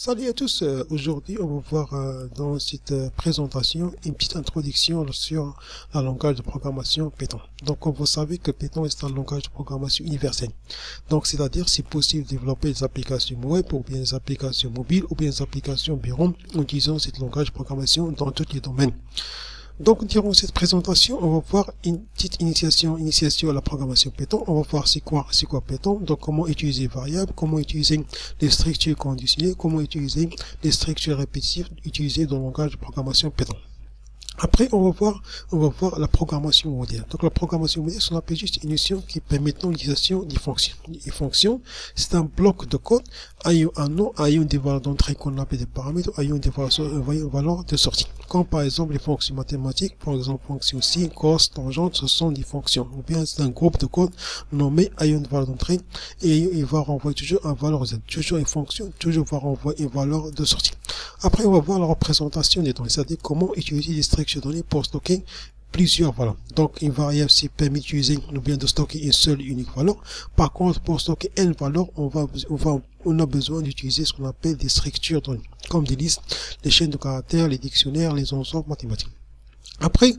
Salut à tous, aujourd'hui on va voir dans cette présentation une petite introduction sur le langage de programmation Python. Donc comme vous savez que Python est un langage de programmation universel. Donc c'est-à-dire c'est possible de développer des applications web ou bien des applications mobiles ou bien des applications bureau en utilisant ce langage de programmation dans tous les domaines. Donc, durant cette présentation, on va voir une petite initiation à la programmation Python. On va voir c'est quoi Python. Donc, comment utiliser variables, comment utiliser les structures conditionnelles, comment utiliser les structures répétitives utilisées dans le langage de programmation Python. Après, on va voir la programmation modèle. Donc, la programmation modèle, on appelle juste une notion qui permet l'utilisation des fonctions. Les fonctions, c'est un bloc de code ayant un nom, ayant des valeurs d'entrée qu'on appelle des paramètres, ayant des valeurs de sortie. Comme par exemple les fonctions mathématiques, par exemple fonctions sin, cos, tangente, ce sont des fonctions. Ou bien c'est un groupe de code nommé ayant une valeur d'entrée et il va renvoyer toujours une valeur z. Toujours une fonction, toujours va renvoyer une valeur de sortie. Après, on va voir la représentation des données, c'est-à-dire comment utiliser les structures de données pour stocker plusieurs valeurs. Donc, une variable, c'est permet d'utiliser ou bien de stocker une seule et unique valeur. Par contre, pour stocker une valeur, on a besoin d'utiliser ce qu'on appelle des structures de données, comme des listes, les chaînes de caractères, les dictionnaires, les ensembles mathématiques. Après,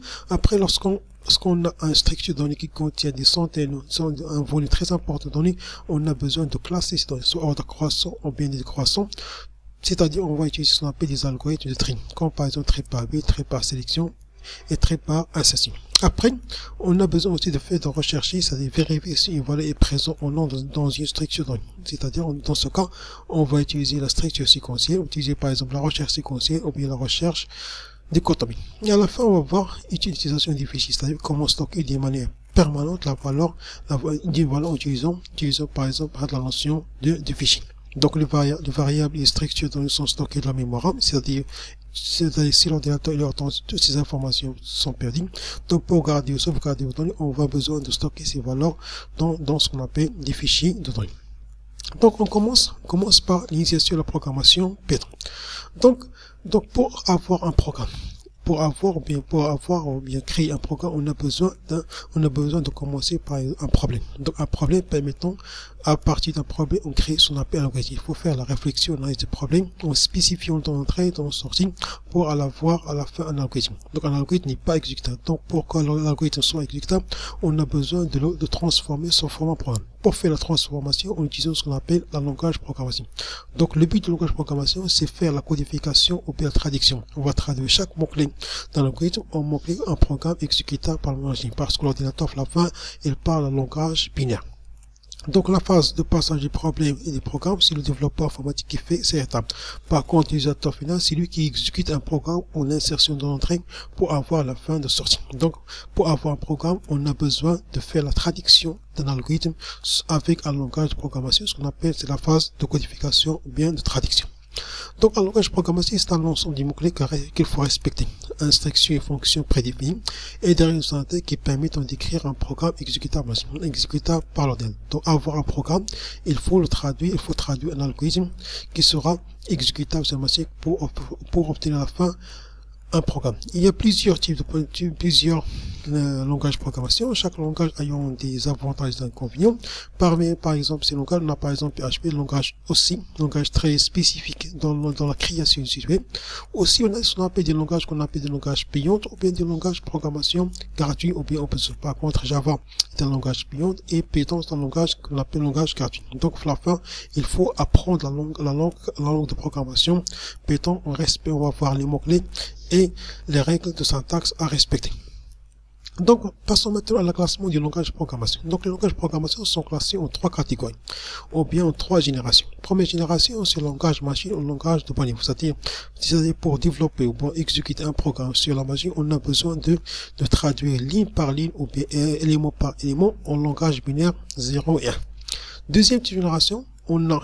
lorsqu'on a une structure de données qui contient des centaines, un volume très important de données, on a besoin de classer ces données, soit ordre croissant ou bien décroissant. C'est-à-dire, on va utiliser ce qu'on appelle des algorithmes de tri, comme par exemple trait par bit, trait par sélection et trait par insertion. Après, on a besoin aussi de rechercher, c'est-à-dire vérifier si une valeur est présente ou non dans une structure de données. C'est-à-dire, dans ce cas, on va utiliser la structure séquentielle, utiliser par exemple la recherche séquentielle ou bien la recherche dichotomique. Et à la fin, on va voir l'utilisation des fichiers, c'est-à-dire comment stocker de manière permanente la valeur d'une valeur en utilisant par exemple la notion de fichier. Donc, les variables et les structures de données sont stockées dans la mémoire RAM, c'est-à-dire si l'ordinateur leur attend, toutes ces informations sont perdues. Donc, pour garder ou sauvegarder vos données, on va besoin de stocker ces valeurs dans ce qu'on appelle des fichiers de données. Donc, on commence par l'initiation de la programmation Python. Donc, pour avoir un programme, pour avoir ou bien créer un programme, on a besoin de commencer par un problème. Donc, un problème permettant, à partir d'un problème, on crée ce qu'on appelle un algorithme. Il faut faire la réflexion dans ce problème, en spécifiant dans l'entrée, dans la sortie, pour avoir à la fin un algorithme. Donc, un algorithme n'est pas exécutable. Donc, pour que l'algorithme soit exécutable, on a besoin de transformer son format programme. Pour faire la transformation, on utilise ce qu'on appelle le langage de programmation. Donc, le but du langage de programmation, c'est faire la codification ou bien la traduction. On va traduire chaque mot-clé dans l'algorithme en mot-clé un programme exécutable par la machine, parce que l'ordinateur, à la fin, il parle un langage binaire. Donc, la phase de passage des problèmes et des programmes, c'est le développeur informatique qui fait ces étapes. Par contre, l'utilisateur final, c'est lui qui exécute un programme ou l'insertion de l'entrée pour avoir la fin de sortie. Donc, pour avoir un programme, on a besoin de faire la traduction d'un algorithme avec un langage de programmation, ce qu'on appelle, c'est la phase de codification ou bien de traduction. Donc, un langage de programmation, c'est un ensemble de mots-clés qu'il faut respecter. Instructions et fonctions prédéfinies et des résultats qui permettent d'écrire un programme exécutable par l'ordinateur. Donc, avoir un programme, il faut traduire un algorithme qui sera exécutable sur la machine pour obtenir à la fin un programme. Il y a plusieurs plusieurs langages de programmation, chaque langage ayant des avantages et des inconvénients. Par exemple, ces langages, on a par exemple PHP, le langage aussi, langage très spécifique dans la création du site web. Aussi, on a ce qu'on appelle des langages payants ou bien des langages de programmation gratuits ou bien open source. Par contre, Java est un langage payant et Python est un langage qu'on appelle langage gratuit. Donc, à la fin, il faut apprendre la langue de programmation. Python, on va voir les mots-clés et les règles de syntaxe à respecter. Donc, passons maintenant à la classement du langage de programmation. Donc, les langages de programmation sont classés en trois catégories, ou bien en trois générations. Première génération, c'est le langage machine ou le langage de bas niveau. C'est-à-dire, pour développer ou pour exécuter un programme sur la machine, on a besoin de traduire ligne par ligne ou bien élément par élément en langage binaire 0 et 1. Deuxième génération,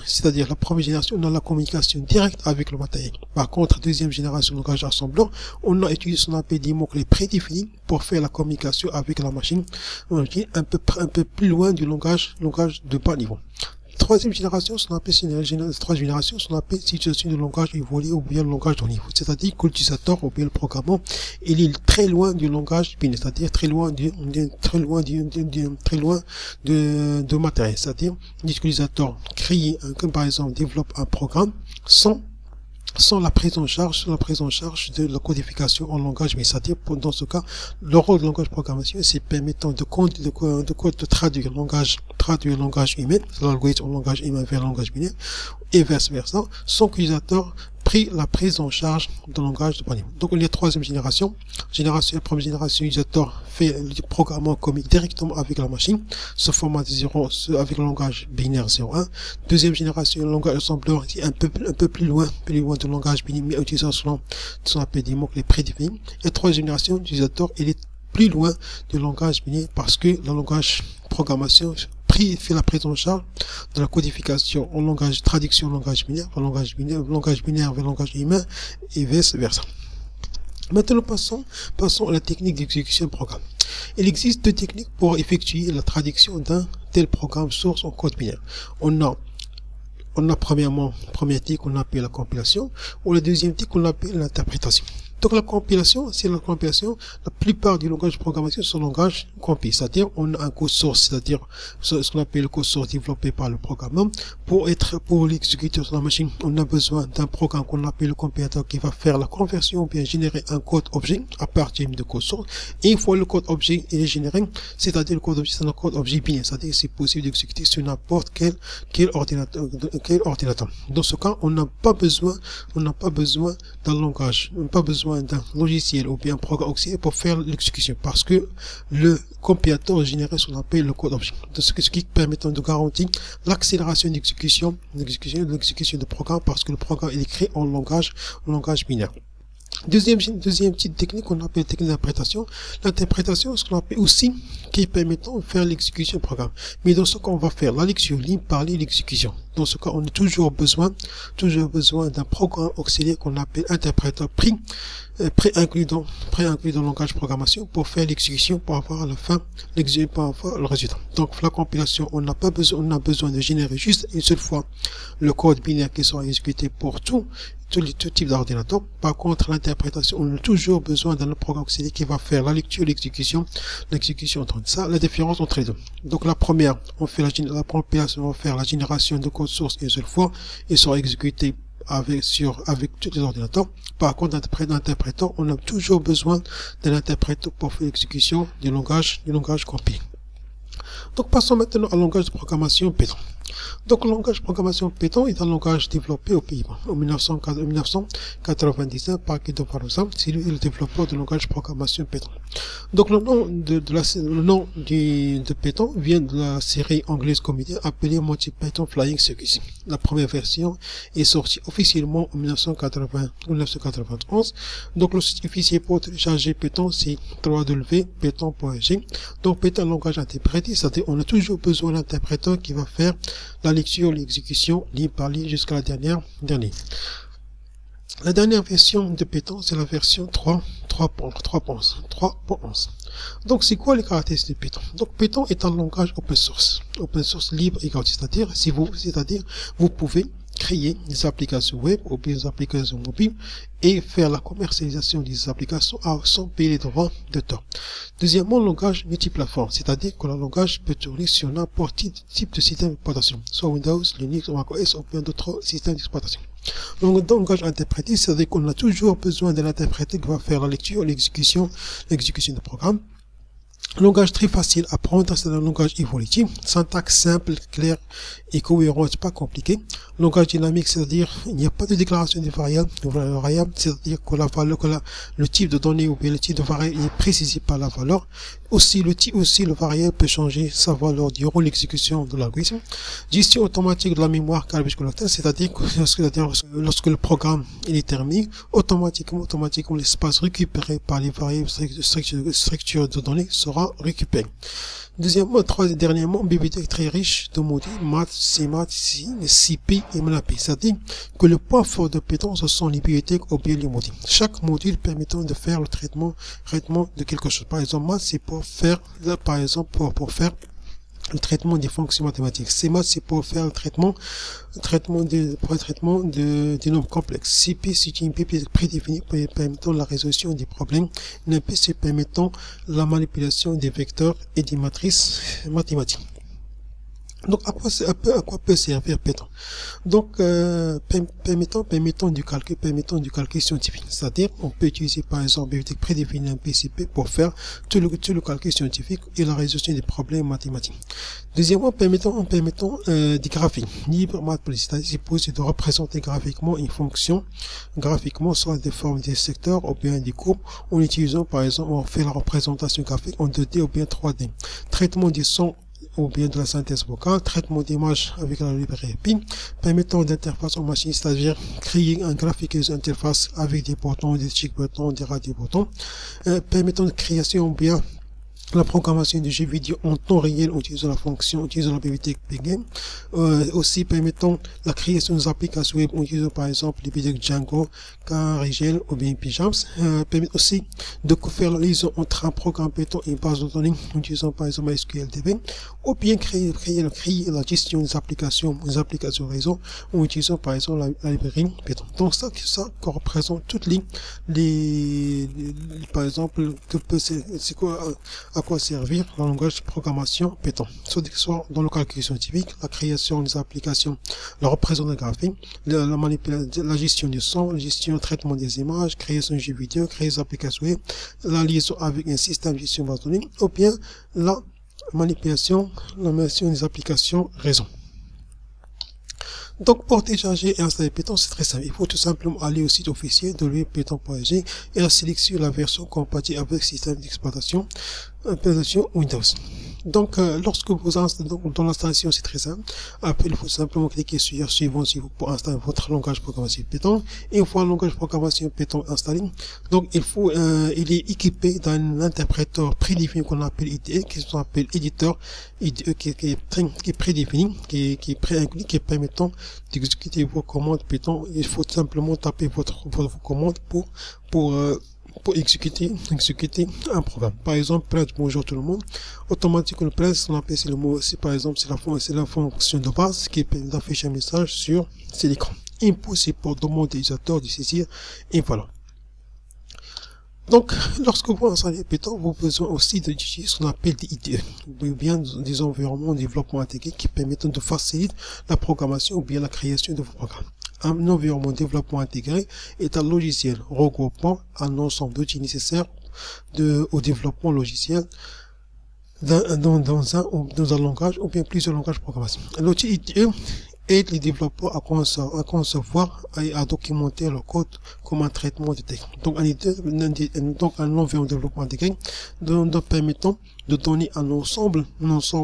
c'est-à-dire la première génération, on a la communication directe avec le matériel. Par contre, deuxième génération, langage assemblant, on a utilisé ce qu'on appelle des mots-clés prédéfinis pour faire la communication avec la machine, un peu plus loin du langage de bas niveau. Troisième génération, ce qu'on appelle situation de langage évolué ou bien le langage de haut niveau. C'est-à-dire que l'utilisateur ou bien le programmeur, il est très loin du langage binaire, c'est-à-dire très loin de matériel. C'est-à-dire, l'utilisateur crée, comme par exemple, développe un programme sans sans la prise en charge, de la codification en langage, mais c'est-à-dire, dans ce cas, le rôle du langage de programmation, c'est permettant de traduire le langage humain, l'algorithme en langage humain vers le langage binaire, et vice-versa, sans que l'utilisateur pris la prise en charge du langage de programmation. Donc, il y a troisième génération. La première génération, l'utilisateur fait le programmement comique directement avec la machine, ce format de 0, avec le langage binaire 0,1. Deuxième génération, le langage assembleur, qui est un peu plus loin du langage binaire, mais utilisant ce qu'on appelle des mots-clés prédéfinis. Et troisième génération, l'utilisateur, il est plus loin du langage binaire parce que le langage programmation fait la prise en charge de la codification en langage, traduction en langage binaire vers le langage humain et vice versa. Maintenant, passons à la technique d'exécution de programme. Il existe deux techniques pour effectuer la traduction d'un tel programme source en code binaire. On a première technique qu'on appelle la compilation, ou la deuxième technique qu'on appelle l'interprétation. Donc la compilation, la plupart du langage de programmation sont langage compilé, c'est-à-dire on a un code source, c'est-à-dire ce qu'on appelle le code source développé par le programmeur. Pour l'exécuter sur la machine, on a besoin d'un programme qu'on appelle le compilateur qui va faire la conversion ou bien générer un code objet à partir de code source. Et une fois le code objet est généré, c'est-à-dire le code objet, c'est un code objet binaire, c'est-à-dire c'est possible d'exécuter sur n'importe quel ordinateur. Dans ce cas, on n'a pas besoin d'un langage, on n'a pas besoin d'un logiciel ou bien un programme auxiliaire pour faire l'exécution, parce que le compilateur généré ce qu'on appelle le code objet, ce qui permet de garantir l'accélération d'exécution de programme, parce que le programme est écrit en langage binaire. Deuxième petite technique qu'on appelle technique d'interprétation. L'interprétation, ce qu'on appelle aussi, qui permettant de faire l'exécution du programme. Mais dans ce cas, on va faire la lecture libre par l'exécution. Dans ce cas, on a toujours besoin d'un programme auxiliaire qu'on appelle interpréteur pré-inclus dans le langage de programmation pour faire l'exécution, pour avoir à la fin, pour avoir le résultat. Donc, la compilation, on a besoin de générer juste une seule fois le code binaire qui sera exécuté pour tout type d'ordinateur. Par contre, l'interprétation, on a toujours besoin d'un programme auxiliaire qui va faire la lecture, l'exécution entre ça, la différence entre les deux. Donc, la première, la compilation va faire la génération de code source une seule fois et sera exécuté avec tous les ordinateurs. Par contre, l'interpréteur, on a toujours besoin de l'interpréteur pour faire l'exécution du langage compilé. Donc, passons maintenant au langage de programmation Python. Donc, le langage de programmation Python est un langage développé aux Pays-Bas en 1999 par Guido Barbosa. C'est lui le développeur du langage de programmation Python. Donc, le nom de Python vient de la série anglaise comédie appelée Monty Python Flying Circus. La première version est sortie officiellement en 1991. Donc, le site officiel pour télécharger Python, c'est www.python.org. Donc, Python, langage interprété, c'est-à-dire on a toujours besoin d'un interpréteur qui va faire la lecture, l'exécution, ligne par ligne jusqu'à la dernière. La dernière version de Python, c'est la version 3.11. Donc, c'est quoi les caractéristiques de Python? Donc, Python est un langage open source libre et gratuit. C'est-à-dire, vous pouvez créer des applications web ou des applications mobiles et faire la commercialisation des applications sans payer les droits d'auteur. Deuxièmement, le langage multiplateforme, c'est-à-dire que le langage peut tourner sur n'importe quel type de système d'exploitation, soit Windows, Linux, macOS ou bien d'autres systèmes d'exploitation. Donc, le langage interprété, c'est-à-dire qu'on a toujours besoin de l'interpréter qui va faire la lecture, l'exécution de programme. Langage très facile à apprendre, c'est un langage évolutif, syntaxe simple, claire et cohérente, pas compliqué. Langage dynamique, c'est-à-dire il n'y a pas de déclaration de variable, c'est-à-dire que le type de données ou bien le type de variable est précisé par la valeur. Le variable peut changer sa valeur durant l'exécution de l'algorithme. Gestion automatique de la mémoire garbage collector, c'est-à-dire que lorsque le programme est terminé, automatiquement l'espace récupéré par les variables structure de données sera récupéré. Dernièrement, bibliothèque très riche de modules maths, CMath, CP et MNAP. C'est-à-dire que le point fort de Python, ce sont les bibliothèques ou bien les modules. Chaque module permettant de faire le traitement de quelque chose. Par exemple, maths, c'est pour faire le traitement des fonctions mathématiques. CMath, c'est pour faire le traitement des nombres complexes. CP, c'est une bibliothèque prédéfinie permettant la résolution des problèmes. NP, c'est permettant la manipulation des vecteurs et des matrices mathématiques. Donc, à quoi peut servir Python? Donc, permettant du calcul scientifique. C'est-à-dire, on peut utiliser, par exemple, bibliothèque prédéfinie en PCP pour faire tout le calcul scientifique et la résolution des problèmes mathématiques. Deuxièmement, permettant des graphiques. Libre mathématiques, c'est possible de représenter graphiquement une fonction, soit des formes des secteurs ou bien des courbes, en utilisant, par exemple, on fait la représentation graphique en 2D ou bien 3D. Traitement du son ou bien de la synthèse vocale, traitement d'image avec la librairie PIN, permettant d'interface en machine, c'est-à-dire créer un graphique interface avec des boutons, des check boutons, des radio boutons, permettant de création ou bien la programmation de jeux vidéo en temps réel en utilisant la bibliothèque Pygame, aussi permettant la création des applications web en utilisant par exemple les bibliothèques Django, Carigel ou bien Pyjams, permet aussi de faire la liaison entre un programme Python et une base de données en utilisant par exemple SQLDB, ou bien créer la gestion des applications réseau en utilisant par exemple la librairie Python. Donc ça représente toutes les par exemple, c'est quoi, à quoi servir le langage de programmation Python, soit dans le calcul scientifique, la création des applications, la représentation graphique, la manipulation, la gestion du son, la gestion du traitement des images, création de jeux vidéo, création des applications web, la liaison avec un système de gestion de base de données, ou bien la manipulation des applications réseau. Donc, pour télécharger et installer Python, c'est très simple. Il faut tout simplement aller au site officiel de python.org et la sélectionner la version compatible avec le système d'exploitation Windows. Donc, lorsque vous installez, dans l'installation, c'est très simple. Après, il faut simplement cliquer sur suivant pour installer votre langage de programmation Python. Et une fois le langage de programmation Python installé, donc il est équipé d'un interpréteur prédéfini qu'on appelle IDE, qui s'appelle éditeur IDE, qui est prédéfini, qui est préinclus, qui est permettant d'exécuter vos commandes Python. Il faut simplement taper vos commandes pour exécuter un programme. Par exemple, print bonjour tout le monde. Automatiquement, print, on appelle le mot, par exemple, c'est la fonction de base qui permet d'afficher un message sur l'écran. Input, c'est pour demander aux utilisateurs de saisir, et voilà. Donc, lorsque vous installez Python, vous avez besoin aussi d'utiliser ce qu'on appelle des IDE, ou bien des environnements de développement intégré qui permettent de faciliter la programmation ou bien la création de vos programmes. Un environnement de développement intégré est un logiciel regroupant un ensemble d'outils nécessaires au développement logiciel dans un langage ou bien plusieurs langages de programmation. L'outil IDE aide les développeurs à concevoir et à documenter leur code comme un traitement de texte. Donc, un environnement de développement intégré permettant de donner un ensemble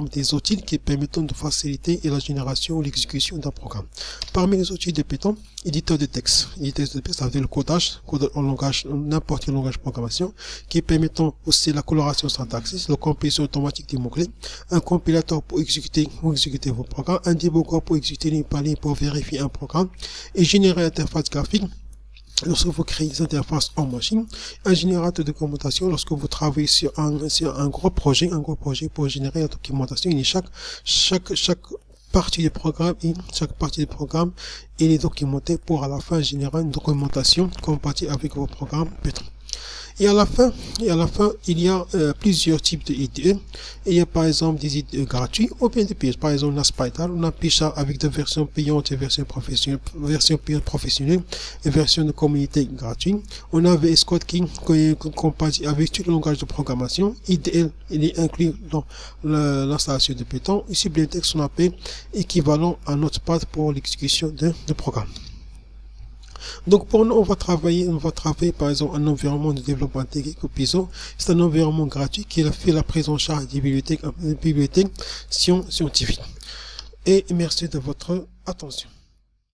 des outils qui permettent de faciliter la génération ou l'exécution d'un programme. Parmi les outils de Python, éditeur de texte. Éditeur de texte, ça veut dire le codage en langage, n'importe quel langage de programmation, qui permettant aussi la coloration syntaxique, la compilation automatique des mots-clés, un compilateur pour exécuter vos programmes, un débugger pour exécuter ligne par ligne pour vérifier un programme, et générer interface graphique lorsque vous créez des interfaces en machine, un générateur de documentation lorsque vous travaillez sur un gros projet pour générer la documentation, et chaque partie du programme il est documenté pour à la fin générer une documentation compatible avec vos programmes Python. Et à la fin, il y a plusieurs types de IDE. Il y a par exemple des IDE gratuits ou bien des payantes. Par exemple, on a Spider, on a Pisha avec des versions payantes et versions professionnelles, version payante professionnelle et version de communauté gratuite. On a VS Code qui est compatible avec tout le langage de programmation. IDE, il est inclus dans l'installation de Python. Ici, Bibliothèque, on appelle équivalent à Notepad pour l'exécution de programme. Donc pour nous, on va travailler par exemple un environnement de développement intégré que Python. C'est un environnement gratuit qui fait la prise en charge des bibliothèques scientifiques. Et merci de votre attention.